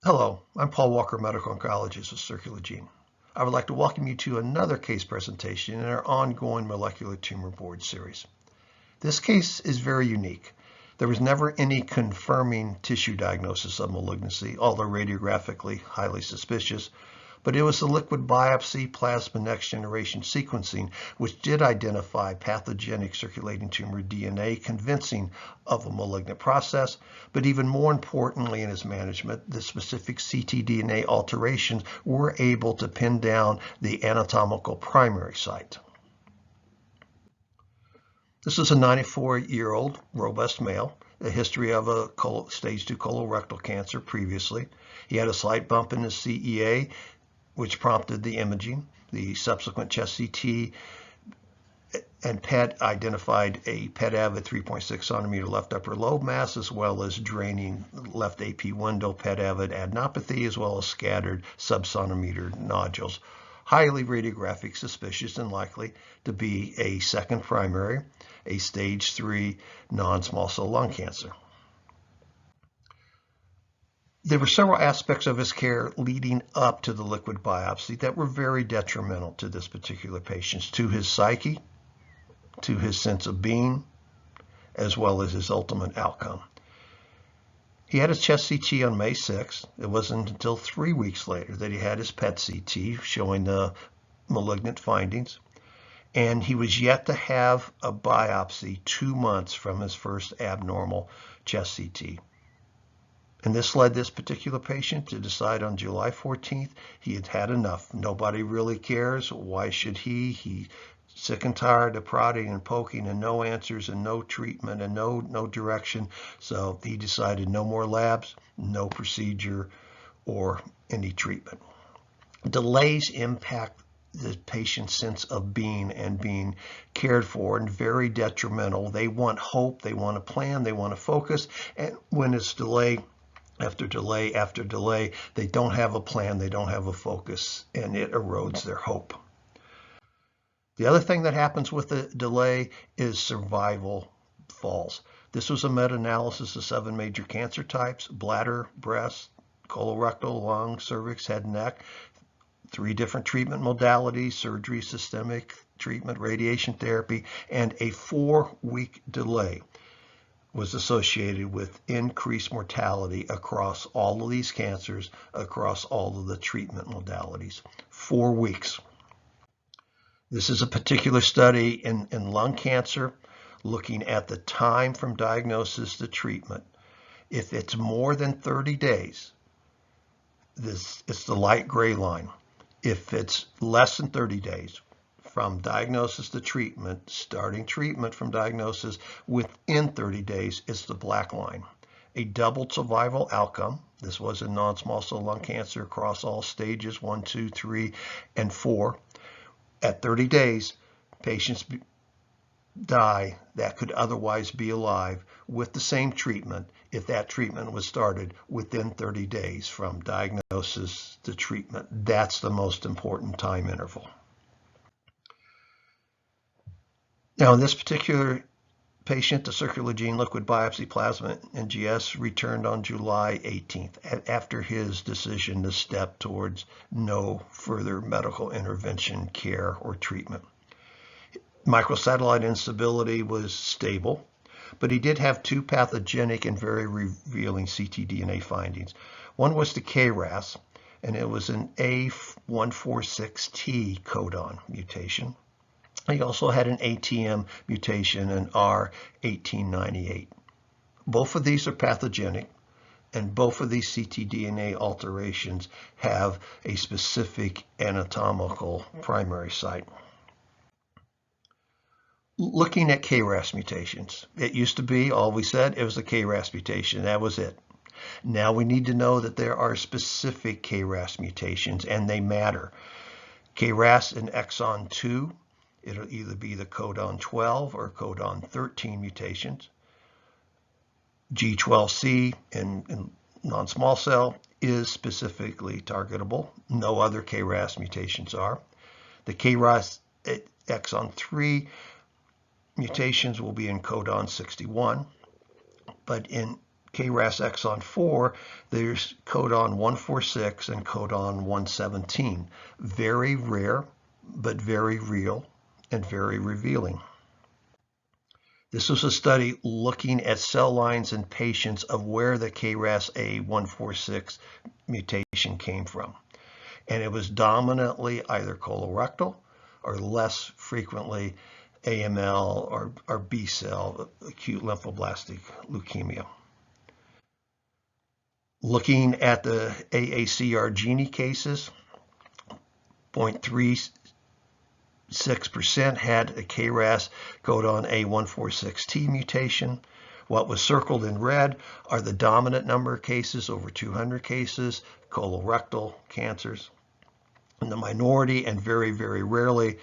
Hello, I'm Paul Walker, Medical Oncologist with Circulogene. I would like to welcome you to another case presentation in our ongoing Molecular Tumor Board Series. This case is very unique. There was never any confirming tissue diagnosis of malignancy, although radiographically highly suspicious, but it was the liquid biopsy plasma next generation sequencing which did identify pathogenic circulating tumor DNA convincing of a malignant process, but even more importantly in its management, the specific ctDNA alterations were able to pin down the anatomical primary site. This is a 94-year-old robust male, a history of a stage 2 colorectal cancer previously. He had a slight bump in his CEA, which prompted the imaging. The subsequent chest CT and PET identified a PET-avid 3.6 centimeter left upper lobe mass, as well as draining left AP window PET-avid adenopathy, as well as scattered sub-centimeter nodules. Highly radiographic suspicious and likely to be a second primary, a stage 3 non-small cell lung cancer. There were several aspects of his care leading up to the liquid biopsy that were very detrimental to this particular patient, to his psyche, to his sense of being, as well as his ultimate outcome. He had his chest CT on May 6th. It wasn't until 3 weeks later that he had his PET CT showing the malignant findings. And he was yet to have a biopsy 2 months from his first abnormal chest CT. And this led this particular patient to decide on July 14th he had had enough. Nobody really cares. Why should he? He's sick and tired of prodding and poking and no answers and no treatment and no direction. So he decided no more labs, no procedure, or any treatment. Delays impact the patient's sense of being and being cared for, and very detrimental. They want hope, they want a plan, they want to focus, and when it's delay after delay after delay, they don't have a plan, they don't have a focus, and it erodes their hope. The other thing that happens with the delay is survival falls. This was a meta-analysis of 7 major cancer types: bladder, breast, colorectal, lung, cervix, head, neck, 3 different treatment modalities: surgery, systemic treatment, radiation therapy, and a 4-week delay was associated with increased mortality across all of these cancers, across all of the treatment modalities. 4 weeks. This is a particular study in lung cancer looking at the time from diagnosis to treatment. If it's more than 30 days, it's the light gray line. If it's less than 30 days, from diagnosis to treatment, starting treatment from diagnosis within 30 days, it's the black line. A doubled survival outcome. This was in non-small cell lung cancer across all stages 1, 2, 3, and 4. At 30 days, patients die that could otherwise be alive with the same treatment if that treatment was started within 30 days from diagnosis to treatment. That's the most important time interval. Now, in this particular patient, the Circulogene liquid biopsy plasma NGS returned on July 18th after his decision to step towards no further medical intervention, care, or treatment. Microsatellite instability was stable, but he did have 2 pathogenic and very revealing ctDNA findings. One was the KRAS, and it was an A146T codon mutation. He also had an ATM mutation, an R1898. Both of these are pathogenic, and both of these ctDNA alterations have a specific anatomical primary site. Looking at KRAS mutations, it used to be, all we said, it was a KRAS mutation. That was it. Now we need to know that there are specific KRAS mutations, and they matter. KRAS in exon 2, it'll either be the codon 12 or codon 13 mutations. G12C in non-small cell is specifically targetable. No other KRAS mutations are. The KRAS exon 3 mutations will be in codon 61, but in KRAS exon 4, there's codon 146 and codon 117. Very rare, but very real and very revealing. This was a study looking at cell lines in patients of where the KRAS A146 mutation came from. And it was dominantly either colorectal or less frequently AML or B cell, acute lymphoblastic leukemia. Looking at the AACR cases, 0.36% had a KRAS codon A146T mutation. What was circled in red are the dominant number of cases, over 200 cases, colorectal cancers. And the minority, and very, very rarely,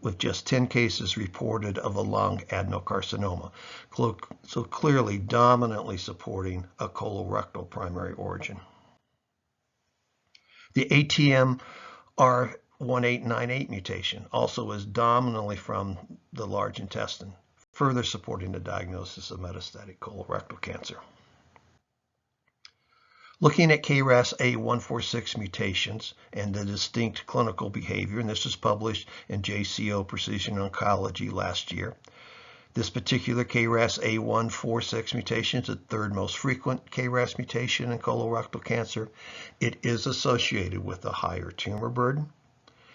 with just 10 cases reported of a lung adenocarcinoma. So clearly, dominantly supporting a colorectal primary origin. The ATM R1898 mutation also is dominantly from the large intestine, further supporting the diagnosis of metastatic colorectal cancer. Looking at KRAS A146 mutations and the distinct clinical behavior, and this was published in JCO Precision Oncology last year. This particular KRAS A146 mutation is the third most frequent KRAS mutation in colorectal cancer. It is associated with a higher tumor burden.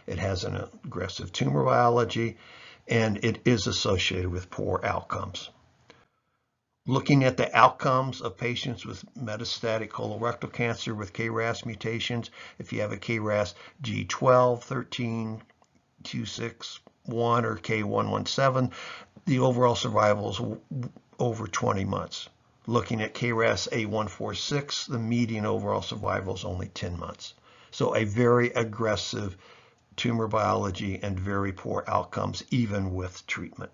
It has an aggressive tumor biology, and it is associated with poor outcomes. Looking at the outcomes of patients with metastatic colorectal cancer with KRAS mutations, if you have a KRAS G12, 13, Q6, 1, or K117, the overall survival is over 20 months. Looking at KRAS A146, the median overall survival is only 10 months. So a very aggressive tumor biology and very poor outcomes, even with treatment.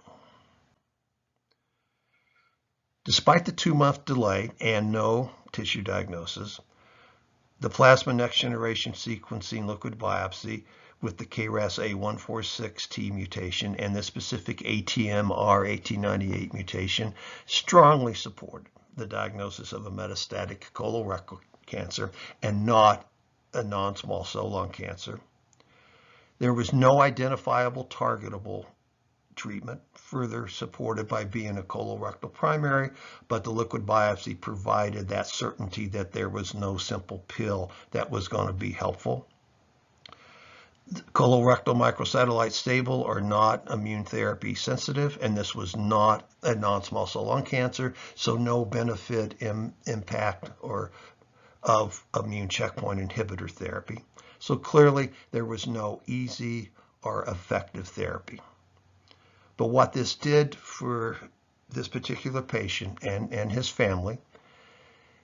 Despite the 2-month delay and no tissue diagnosis, the plasma next generation sequencing liquid biopsy with the KRAS A146T mutation and the specific ATM R1898 mutation strongly supported the diagnosis of a metastatic colorectal cancer and not a non-small cell lung cancer. There was no identifiable targetable treatment, further supported by being a colorectal primary, but the liquid biopsy provided that certainty that there was no simple pill that was going to be helpful. Colorectal microsatellite stable are not immune therapy sensitive, and this was not a non-small cell lung cancer, so no benefit impact or of immune checkpoint inhibitor therapy. So clearly there was no easy or effective therapy. But what this did for this particular patient and his family,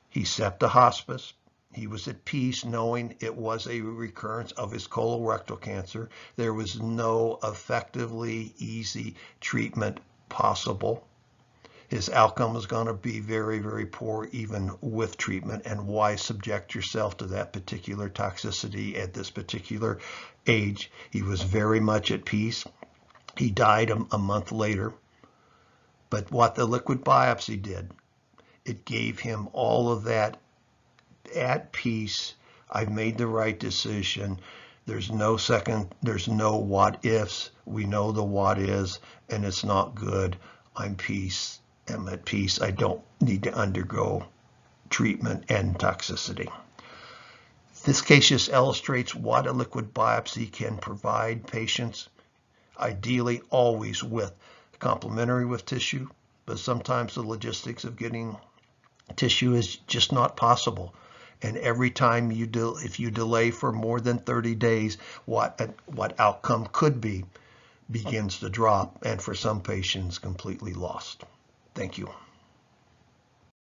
he stepped to hospice. He was at peace knowing it was a recurrence of his colorectal cancer. There was no effectively easy treatment possible. His outcome was going to be very, very poor even with treatment. And why subject yourself to that particular toxicity at this particular age? He was very much at peace. He died a month later. But what the liquid biopsy did, it gave him all of that at peace. I've made the right decision. There's no what ifs. We know the what is, and it's not good. I'm at peace. I don't need to undergo treatment and toxicity. This case just illustrates what a liquid biopsy can provide patients, ideally always with complementary with tissue, but sometimes the logistics of getting tissue is just not possible. And every time if you delay for more than 30 days, what outcome could be begins to drop, and for some patients completely lost. Thank you.